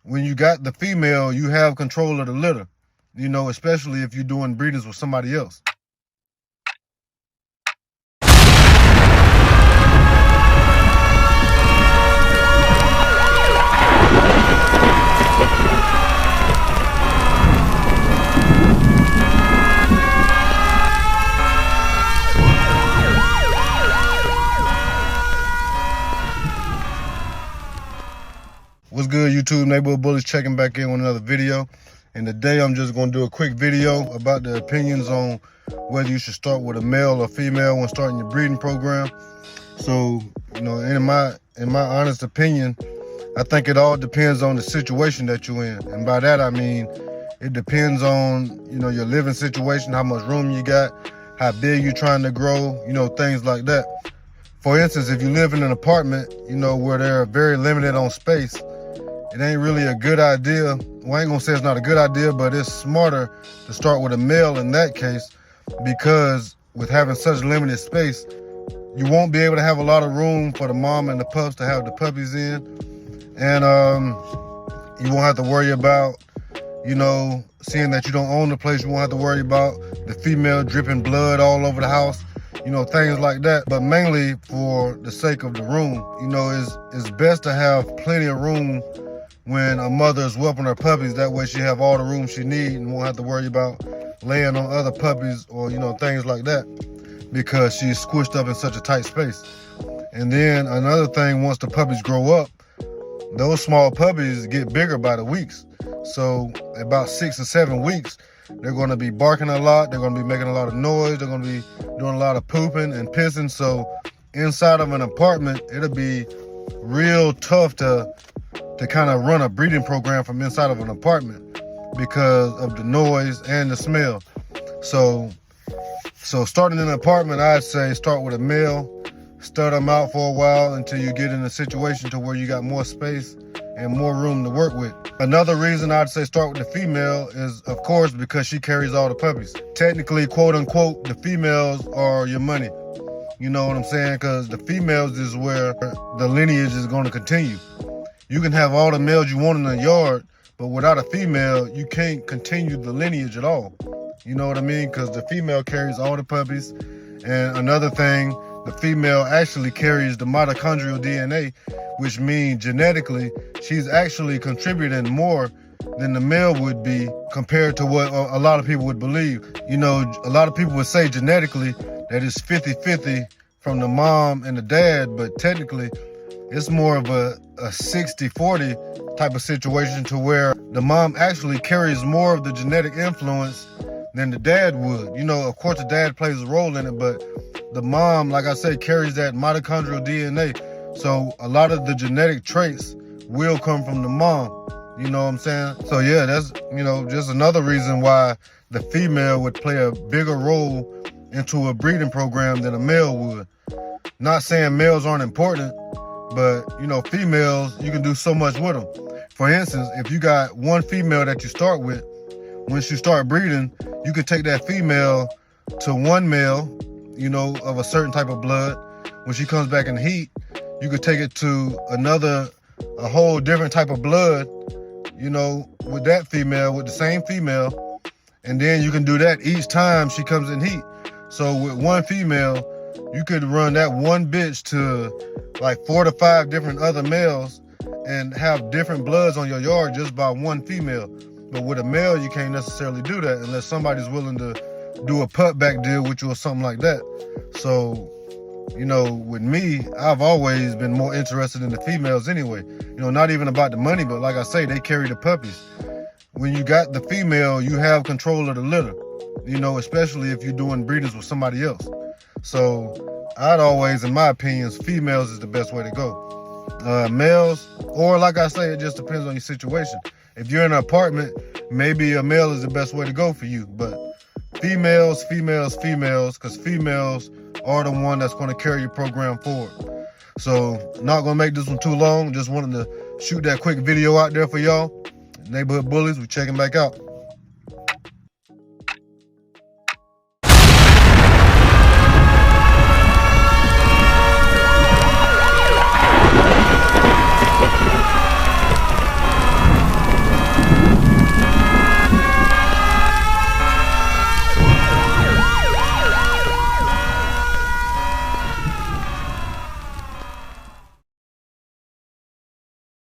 when you got the female, you have control of the litter, especially if you're doing breedings with somebody else. What's good, YouTube? Neighborhood Bullies checking back in with another video. And today I'm just going to do a quick video about the opinions on whether you should start with a male or female when starting your breeding program. So, in my honest opinion, I think it all depends on the situation that you're in. And by that I mean it depends on, your living situation, how much room you got, how big you're trying to grow, things like that. For instance, if you live in an apartment, where they're very limited on space, it ain't really a good idea. Well, I ain't gonna say it's not a good idea, but it's smarter to start with a male in that case, because with having such limited space, you won't be able to have a lot of room for the mom and the pups to have the puppies in. And you won't have to worry about, seeing that you don't own the place, you won't have to worry about the female dripping blood all over the house, things like that. But mainly for the sake of the room, it's best to have plenty of room when a mother is whelping her puppies. That way she have all the room she needs and won't have to worry about laying on other puppies or, things like that, because she's squished up in such a tight space. And then another thing, once the puppies grow up, those small puppies get bigger by the weeks. So about 6 or 7 weeks, they're going to be barking a lot. They're going to be making a lot of noise. They're going to be doing a lot of pooping and pissing. So inside of an apartment, it'll be real tough to kind of run a breeding program from inside of an apartment because of the noise and the smell. So starting in an apartment, I'd say start with a male, stud them out for a while until you get in a situation to where you got more space and more room to work with. Another reason I'd say start with the female is, of course, because she carries all the puppies. Technically, quote unquote, the females are your money. You know what I'm saying? Because the females is where the lineage is going to continue. You can have all the males you want in the yard, but without a female, you can't continue the lineage at all. You know what I mean? Because the female carries all the puppies. And another thing, the female actually carries the mitochondrial DNA, which means genetically, she's actually contributing more than the male would be compared to what a lot of people would believe. A lot of people would say genetically that it's 50-50 from the mom and the dad, but technically it's more of a 60-40 type of situation, to where the mom actually carries more of the genetic influence than the dad would. Of course the dad plays a role in it, but the mom, like I said, carries that mitochondrial DNA. So a lot of the genetic traits will come from the mom. You know what I'm saying? So yeah, that's, just another reason why the female would play a bigger role into a breeding program than a male would. Not saying males aren't important, but females, you can do so much with them. For instance, if you got one female that you start with, once you start breeding, you could take that female to one male, of a certain type of blood. When she comes back in heat, you could take it to a whole different type of blood, with that female, with the same female. And then you can do that each time she comes in heat. So with one female, you could run that one bitch to like 4 to 5 different other males and have different bloods on your yard just by one female. But with a male, you can't necessarily do that unless somebody's willing to do a pup back deal with you or something like that. So, with me, I've always been more interested in the females anyway. Not even about the money, but like I say, they carry the puppies. When you got the female, you have control of the litter, especially if you're doing breedings with somebody else. So I'd always, in my opinion, females is the best way to go. Males, or like I say, it just depends on your situation. If you're in an apartment, maybe a male is the best way to go for you. But females, because females are the one that's going to carry your program forward. So not going to make this one too long. Just wanted to shoot that quick video out there for y'all. Neighborhood Bullies, we checking back out.